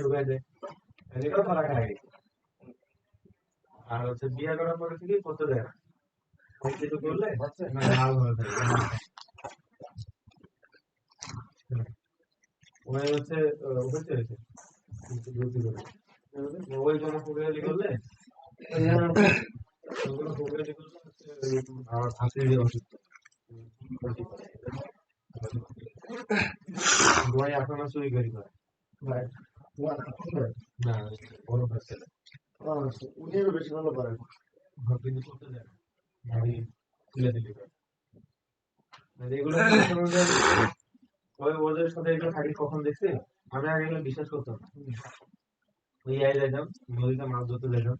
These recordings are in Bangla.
ঢুকাই দেয়, এটাও তারা খায়। আর হচ্ছে বিয়ে করার পরে থেকে করতে দেয় না, কিছু করলে না লাল হয়ে থাকে। ওই হচ্ছে হচ্ছে হয়েছে বুদ্ধি করে ওই কোনো প্রক্রিয়া করলে ওগুলো প্রক্রিয়া করলে আমার ফাঁসি দিয়ে অসুস্থ গোয়াই এখনো চুরি করি করে না বড় পাচ্ছে উনি আরো বেশি ভালো পারেন, কিন্তু করতে দেয় না গাড়ি তুলে দিলি এগুলো ওই ওদের সাথে এগুলো থাকি কখন দেখছি আমি আগে এগুলো বিশ্বাস করতাম না। ওই আই যাইতাম নদীতে মাছ ধরতে যাইতাম,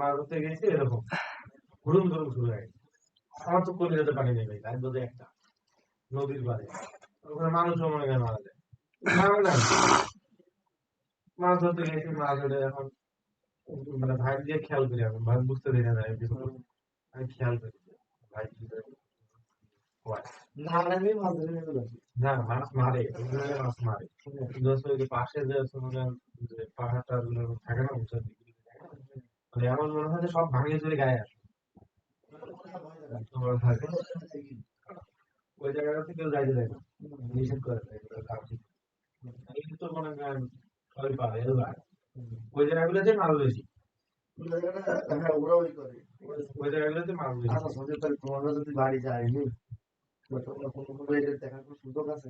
মাছ ধরতে গেছি এরকম হুড়ুম ধরুম শুরু হয়। আমার তো কলিজাতে পানি নেই ভাই, লাইন বোধ একটা নদীর পাড়ে ওখানে মানুষও মনে হয় মারা যায় না। মাছ ধরতে গেছি, মাছ ধরে এখন মানে ভাই দিয়ে খেয়াল করি, এখন ভাই বুঝতে দেরি না যায় কিছু আমি খেয়াল করি ভাই কি করে না নামে মাছ ধরে নিয়ে চলে আসি। না মাছ মারে ওইগুলো মাছ মারে কিন্তু ওই যে পাশে যে মনে হয় যে পাহাড়টা থাকে না উঁচু দিকে মানে এমন মনে হয় যে সব ভাঙিয়ে চুরে গায়ে আসে তোমার থাকে ওই জায়গাটাতে কেউ যাইতে দেয় না, নিষেধ করে দেয় এগুলো কাজ ঠিক। কিন্তু মনে করেন সবাই পারে এলাকা ওই জায়গাগুলোতে মাছ বেশি, হ্যাঁ ওরা ওই করে। ওই জায়গাগুলোতে মাছ বেশি। আচ্ছা সঞ্জয় তাহলে তোমরা যদি বাড়ি যায়নি তোমরা কোনো কোনো এদের দেখার কোনো সুযোগ আছে?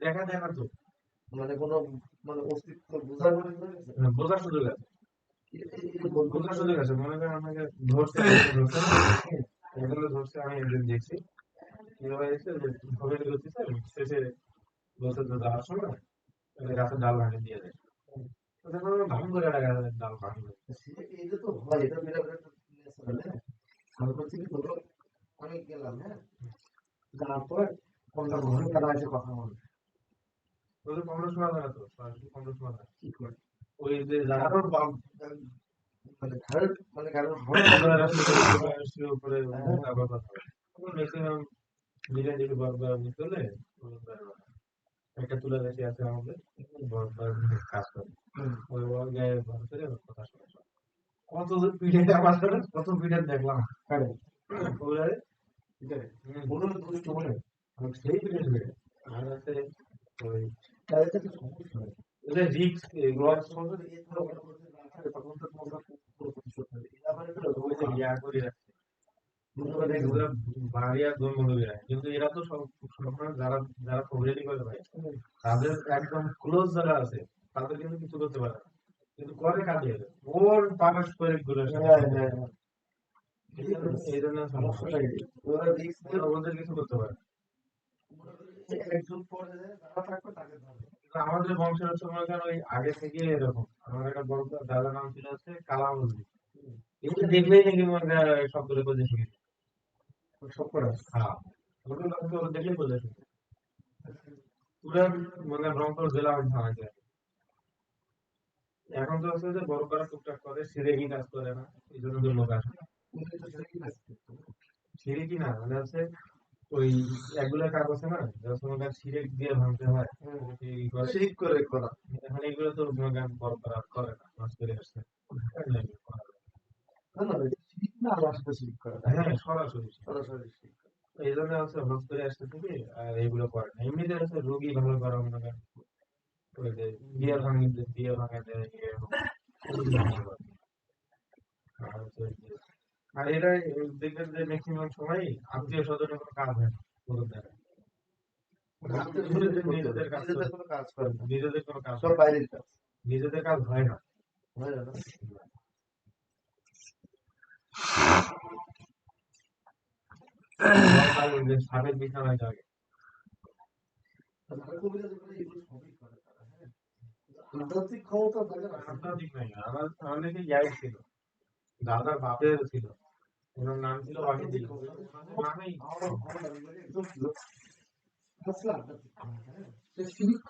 দেখা যায় না তো, মানে কোনো মানে অস্তিত্ব বোঝার কোনো সুযোগ আছে? বোঝার সুযোগ আছে, বোঝার সুযোগ আছে। মনে করেন আমাকে ধরছে ধরছে না এগুলো ধরছে, আমি একদিন দেখছি কিভাবে এসে ধরে করতেছে শেষে বলছে যে যাওয়ার সময় গাছের ডাল ভাঙে দিয়ে দেয়, ভাঙ করে গাছের ডাল ভাঙবে। এটা তো হয়, এটা মেরা মেরা ন্যাচারাল। হ্যাঁ আমি বলছি কি ধরো আমি গেলাম, হ্যাঁ যাওয়ার পর কোনটা ঘরে তারা এসে কথা বলে ওদের কমলা শোনা যায় না তো, সরাসরি কমলা শোনা যায় কি করে ওই যে যারা কারোর মানে ঘরের মানে কারোর উপরে ম্যাক্সিমাম ধীরে ধীরে বরবার চলে একটা তুলা গাছি আছে আমাদের বরবার কাজ করে ওই ওর গায়ে ভর করে কথা শোনা কত পিঠে আওয়াজ করে কত পিঠে দেখলাম ওরা সেই পিঠে ঢুকে আর আছে ওই ওদের রিক্স ওই যে ইয়া করে রাখছে বাড়ি আর দম বন্ধ করে রাখে। কিন্তু এরা তো সব সবসময় যারা যারা প্রোগ্রেসিভ করে ভাই তাদের একদম ক্লোজ যারা আছে তাদের কিন্তু কিছু করতে পারে না, কিন্তু করে কাজে ওর পারস্পরিক ঘুরে এই জন্য সমস্যা ওদের কিছু করতে পারে না। একজন পরে যারা থাকবে তাকে ধরবে। কিন্তু আমাদের বংশের সময় কেন ওই আগে থেকে এরকম আমার একটা বড় দাদা নাম ছিল হচ্ছে কালামুদ্দিন, এটা দেখলেই নাকি মনে হয় সবগুলো করে শিখেছে সব করে হ্যাঁ ওগুলো দেখলেই বলে শিখেছে পুরো মানে রংপুর জেলা ভাঙাচ্ছে। এখন তো হচ্ছে যে বড় করা টুকটাক করে সিরেকি কাজ করে না এই জন্য তো লোক আসে না। সিরেকি না মানে হচ্ছে ওই এগুলো কাজ আছে না যখন সিরেক দিয়ে ভাঙতে হয় ঠিক করে করা। এখন এগুলো তো বড় করা করে না মাস করে আসছে না না ঠিক না আল্লাহর সাথে শিরিক করা। হ্যাঁ সরাসরি সরাসরি শিরিক করা। এই জন্য হচ্ছে হজ করে আসতে থেকে আর এগুলো করে না। এমনিতে হচ্ছে রোগী ভালো করা মনে করেন ওই যে বিয়ে ভাঙা দেয় এরকম আর হচ্ছে আর এরা দেখবেন যে ম্যাক্সিমাম সময় আত্মীয় স্বজনের কোনো কাজ হয় না ওদের দ্বারা নিজেদের কাজ কোনো কাজ করে না, নিজেদের কোনো কাজ সব বাইরের কাজ, নিজেদের কাজ হয় না হয় না। সাবেক বিছানায় জাগে আধ্যাত্মিক ক্ষমতা থাকে না। আধ্যাত্মিক নাই আমার অনেকে ইয়াই ছিল দাদার বাপের ছিল ওনার নাম ছিল ওয়াহিদুল নামেই শিরিক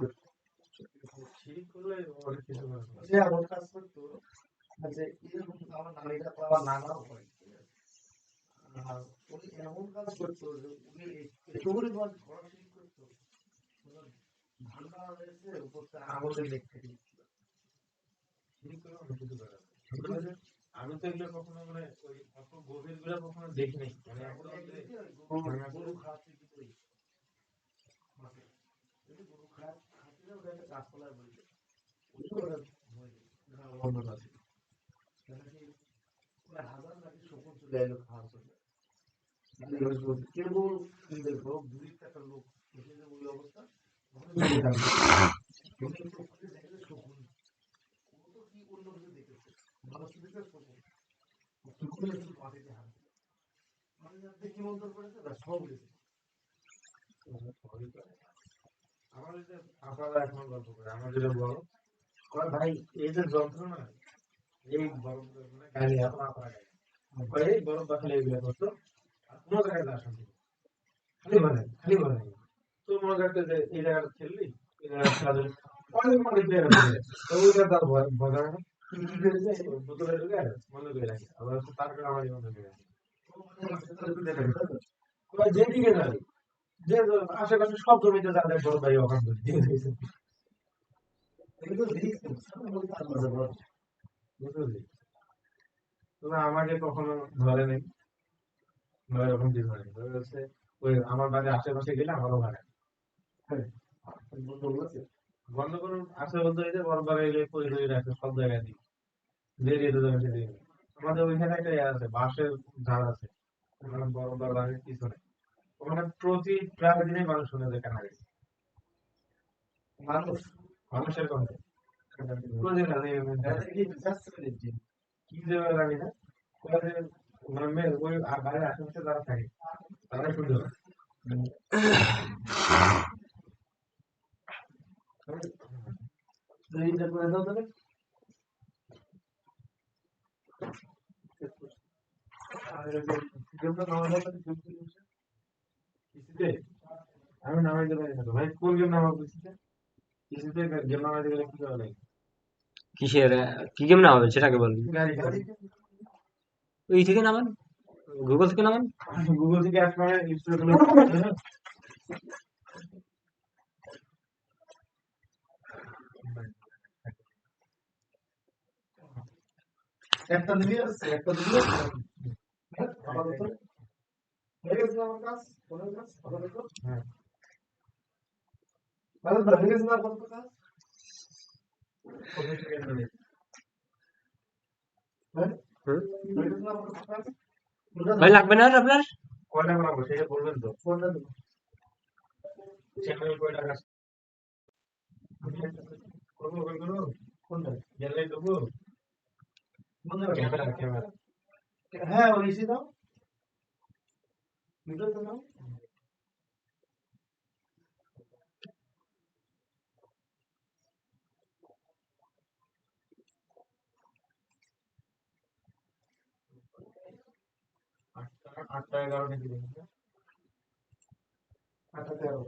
করলে অনেক কিছু সে এমন কাজ করতো যে এরকম আমার নারীরা তো আমার নানাও হয়, উনি এমন কাজ করতো যে উনি এত পরিমাণ ঘোরাফেরি করতো ঠান্ডা হয়েছে উপরটা আঙুলের লেগ থেকে ঠিক করে অনেক কিছু করা যায়। আমি তো এগুলো কখনো মানে ওই অত গভীর গুলো কখনো দেখিনি মানে একদম যে গরু খাওয়াচ্ছে কি করি মাঠে গরু খাওয়াচ্ছে না ওটা একটা গাছপালায় বলছে বন্ধ আছে নাকি হাজার নাকি শকুন চলে এলো খাওয়ার জন্য কেবল দেখবো দুই একটা লোক এসে যে ওই অবস্থা শকুন ও তো কি অন্য কিছু দেখেছে মানুষ দেখে শকুন শকুনের শুধু মাটিতে হাত মাটিতে হাত দিয়ে কি মন্তর করেছে না সব গেছে আমার এই যে আপনারা এখন গল্প করে আমার যেটা বড় ভাই এই যে যন্ত্রণা এই বরফ মানে গাড়ি এখন আপনারা গাড়ি এই বরফ বাখালে এগুলো করতো আর কোনো জায়গায় যাওয়া সম্ভব না। খালি বলে তো মনে করতে যে এই জায়গাটা খেললি এই জায়গাটা খেলা যাবে অনেক অনেক জায়গা থেকে তো ওই জায়গা তার ভয় ভয় করে না কি করেছে বোতলে ঢুকে বন্ধ করে রাখে আবার হচ্ছে তার কারণে আমার বন্ধ করে রাখে যেদিকে যাবে যে আশেপাশে সব জমিতে যাদের বড় ভাই ওখান থেকে দিয়ে দিয়েছে বুঝলি তবে আমাকে কখনো ধরে নেই ধরে এরকম কিছু হয়নি ধরে হচ্ছে ওই আমার বাড়ির আশেপাশে গেলে আমারও ভাড়া বন্ধ করুন আসে বলতে এই যে বড় বাড়ি এলে পরিচয় রাখে সব জায়গায় দিই বেরিয়ে তো যাবে সেদিকে আমাদের ওইখানে একটা ইয়ে আছে বাঁশের ঝাড় আছে ওখানে বড় বড় বাড়ির পিছনে ওখানে প্রতি প্রায় দিনে মানুষ শুনে যে কানাড়ি মানুষ মানুষের কথা প্রতিদিন কি দেবে জানি না ওখানে মানে ওই বাড়ির আশেপাশে যারা থাকে তারাই শুনতে পারে আমি নামাইতে পারি না তো ভাই কোন গেম নামাবো কিস্তিতে কিস্তিতে গেম নামাইতে গেলে কি করা লাগে কিসের কি গেম নামাবেন সেটাকে বলুন গাড়ি গাড়ি ওই থেকে নামান গুগল থেকে নামান গুগল থেকে অ্যাপ মানে ইনস্টল করে একটা দিবি আছে একটা দিবি আপাতত হয়ে গেছে আমার কাজ কোনের কাজ আপাতত হ্যাঁ মানে হয়ে গেছে না আপাতত কাজ হ্যাঁ হয়ে গেছে না আপাতত কাজ ভাই লাগবে না আর আপনার কয়টা বানাবো সেটা বলবেন তো কোনটা দেবো চ্যানেল কয়টা কাজ করবো করবো কোনটা গেলে দেবো মনে ক্যামেরা ক্যামেরা হ্যাঁ ওই এসে দাও ভিডিও তো দাও 8টা 11 নাকি দেখুন আচ্ছা 13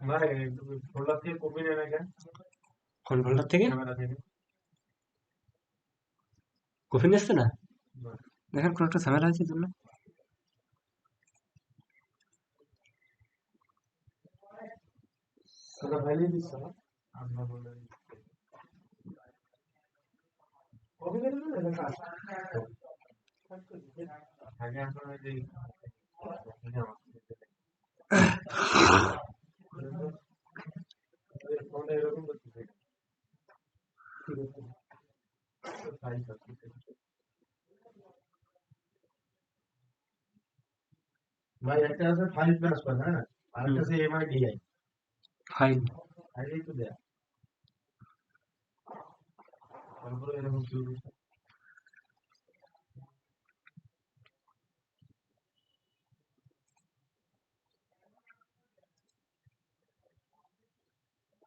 ভাই ফোল্ডার থেকে কপি নেন কেন কোন ফোল্ডার থেকে ক্যামেরা থেকে কফি নিচ্ছে না দেখেন কোন একটা ঝামেলা হয়েছে জন্য ওটা ভাইলে দিছ না আপনার বললেন কপি করে দিলে না কাজ আগে আপনার ওই যে ফোনটা এরকম করতেছে ভাই একটা আছে ফাইল ট্রান্সফার হ্যাঁ আর একটা আছে এমআইডিআই ফাইল আইডি তো দেয়া তারপরে এরকম শুরু।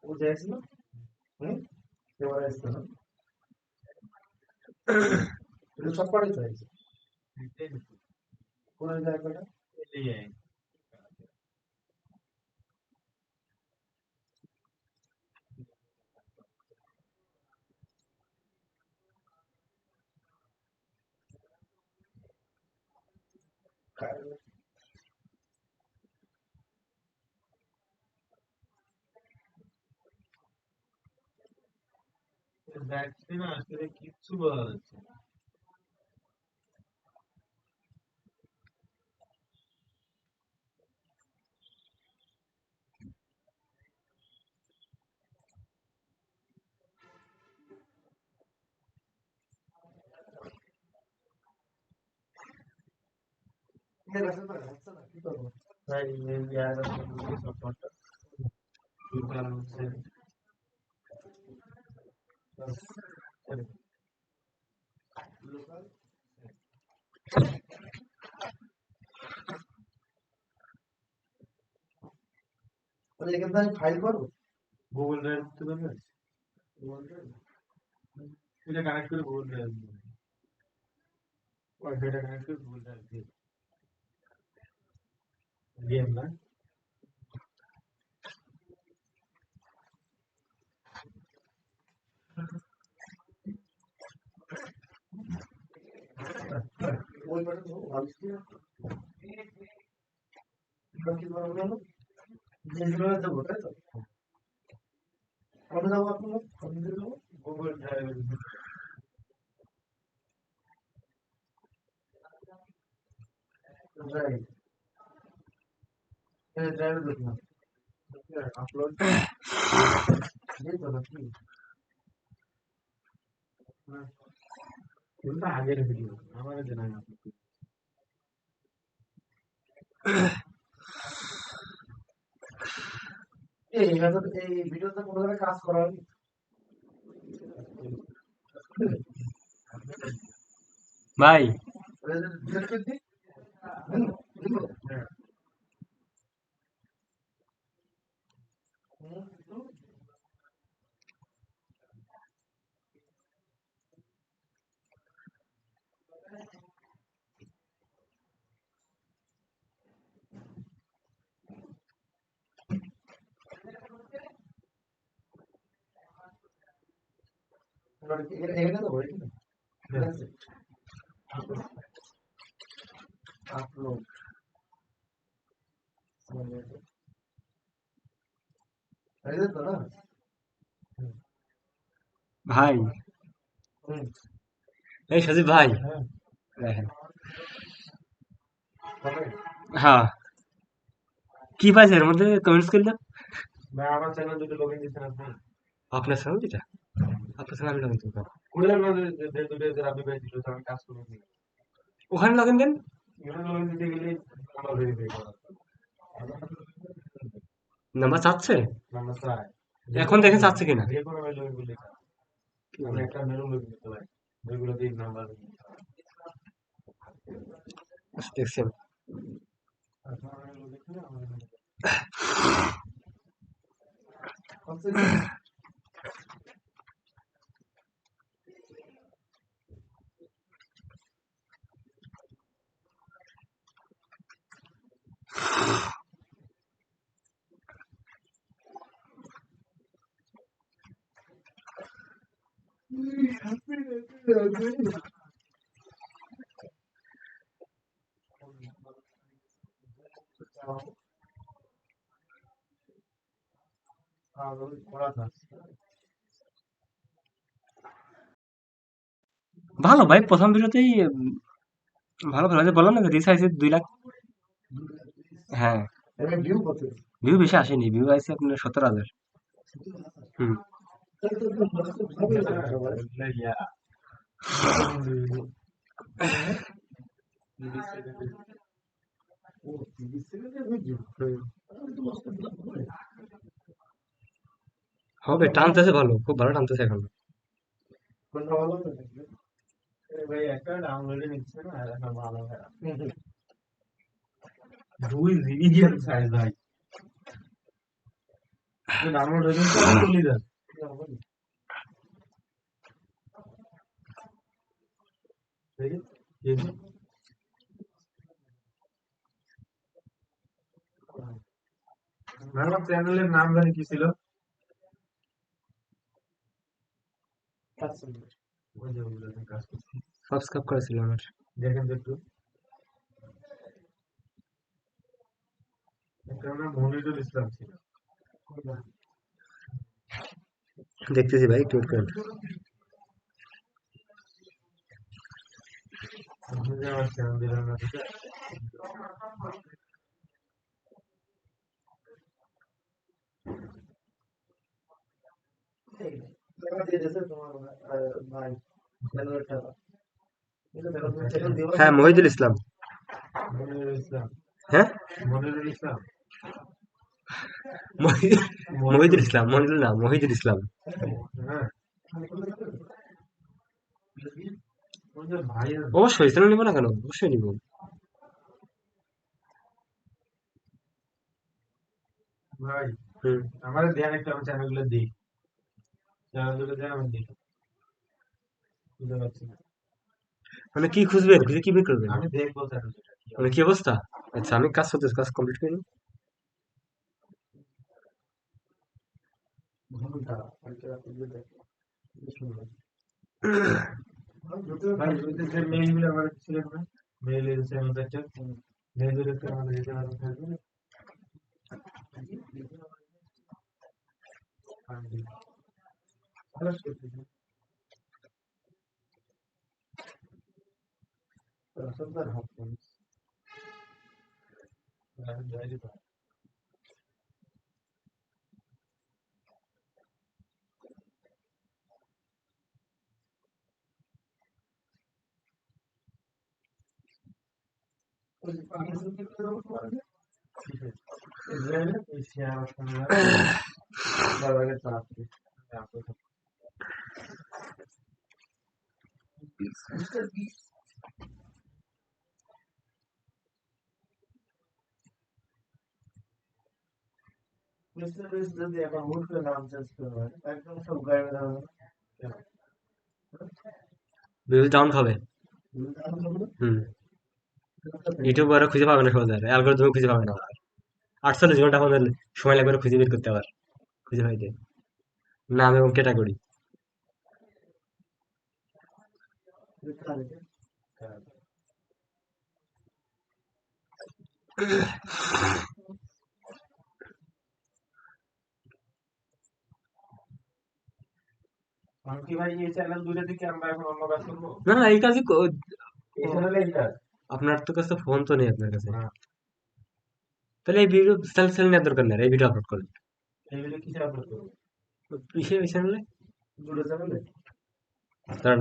ও যাইছিল, হুম, এবারে আসছে না, এটা সব পাড়ে চাইছে, কোন জায়গাটা দেখছি না, আসলে কিচ্ছু বলা যাচ্ছে না। এটা রাখতে পারে, হচ্ছে না, কি করবো? তাই এই জায়গাটা সাপোর্টটা কি কারণ হচ্ছে, লোকাল তাহলে এখান থেকে আমি ফাইল করবো গুগল ড্রাইভ করতে পারবে, গুগল ড্রাইভ এটা কানেক্ট করে গুগল ড্রাইভ, ওয়াইফাইটা কানেক্ট করে গুগল ড্রাইভ দিয়ে গেম না, ওই পাশে তো ভাবছি কি করবো জানো, যেগুলো দেবো তাই তো, কবে যাবো আপনার, কবে দেবো গুগল ড্রাইভ, ড্রাইভ ড্রাইভ দেখলাম আপলোড দিয়ে তো নাকি, কোনটা আগের ভিডিও আমার জানা না, এই এই ভিডিওতে কোনো ধরনের কাজ করা হয়নি, ভাই ডিলেট করে দিই, হ্যাঁ, এখানে তো হয়েছে না, ঠিক আছে, আপলোড এই তো না, ভাই, হুম, এই সজীব ভাই, হ্যাঁ, দেখেন, হবে, হ্যাঁ, কি পাইছে এর মধ্যে কমেন্টস করলে? ভাই আমার চ্যানেল দুটো লগইন দিচ্ছেন আপনি, আপনার চ্যানেল যেটা, আপনার চ্যানেল আমি লগইন করবো। খুললাম না, যে দুটো যে আপনি পেয়ে দিল আমি কাজ করবো, ওখানে লগইন দেন, এখানে লগইন দিতে গেলে নাম্বার ভেরিফাই করা, নাম্বার চাচ্ছে, নাম্বার চাই, এখন দেখেন চাচ্ছে কিনা। যে কোনো লগইন করলে আমি একটা মেনু লগইন করতে পারি, যেগুলো দিয়ে নাম্বার আচ্ছা, দেখছি আমি। ভালো ভাই, প্রথম ভিডিওতেই ভালো ভালো, যে বললাম না রিচ আইছে 2 লাখ। হ্যাঁ, ভিউ কত, ভিউ বেশি আসেনি, ভিউ আইছে আপনার 17,000। হুম, হবে, টানতেছে ভালো, খুব ভালো টানতেছে এখন। কোনটা ভালো হবে? ভাই একটা ডাউনলোডে নিচ্ছে না, আর একটা ভালো হয় না। 2 জিবির সাইজ ভাই। ডাউনলোড হয়ে গেছে আর চলে যান। দেখি, দেখি। আমার চ্যানেলের নাম জানি কি ছিল? ওই যে ওগুলো কাজ করছি। সাবস্ক্রাইব করেছিল আমার। দেখেন তো একটু। এটার নাম মনিরুল ইসলাম ছিল। দেখতেছি ভাই, একটু ওয়েট করেন। আপনি যে আমার চ্যানেল দিলেন না ঠিক আছে? টাকা দিয়ে দিয়েছে তোমার ভাই চ্যানেলের টাকা। এটা দেখো তুমি চ্যানেল দিও হ্যাঁ, মহিদুল ইসলাম। মনিরুল ইসলাম। হ্যাঁ, মনিরুল ইসলাম। মহিদুল ইসলাম, মহিদুল না, মহিদুল ইসলাম। হ্যাঁ, ওই যে ভাইয়ের অবশ্যই চ্যানেল নিবো না কেন, অবশ্যই নিবো। ভাই, হুম। আমার দেন একটা, আমি চ্যানেলগুলো দিই। চ্যানেলগুলো দেন, আমি দিই। বুঝতে পারছি না। মানে কি খুঁজবেন, খুঁজে কি বের করবেন? আমি দেখবো চ্যানেলটা কি মানে কি অবস্থা? আচ্ছা, আমি কাজ করতেছি, কাজ কমপ্লিট করি। ঘন্টা কালকে রাতে দিয়ে দেখো শুনলাম ভাই, ওই যে মেইলগুলো আমার ছিলেন না, মেইল এসেছে আমাদের একটা, মেইলের একটা আমাদের দিতে পারবেন থাকবে। সন্ধ্যার হাত মানুষ ইসরায়েলে এশিয়া বাবাকে চালাচ্ছে মিস্টার বিস যদি এখন হুট করে নাম চেঞ্জ করে হয় একদম সব গায়েবে দেওয়া হবে ভিউজ ডাউন খাবে। হুম। ইউটিউব আর খুঁজে পাবে না সহজে, অ্যালগরিদম খুঁজে পাবে না। 48 ঘন্টা আমাদের সময় লাগবে ওরা খুঁজে বের করতে, আবার খুঁজে পাইতে নাম এবং ক্যাটাগরি। আমি কি ভাই এই চ্যানেল দুটো দিকে আমরা এখন অন্য কাজ করবো? না না, এই কাজই এই চ্যানেলে এই কাজ আপনার তো কাছে ফোন তো নেই আপনার কাছে, না, তাহলে এই ভিডিও সেল সেল নেওয়ার দরকার নেই, এই ভিডিও আপলোড করেন। এই ভিডিও কিসে আপলোড করবো? এই চ্যানেলে দুটো চ্যানেলে কারণ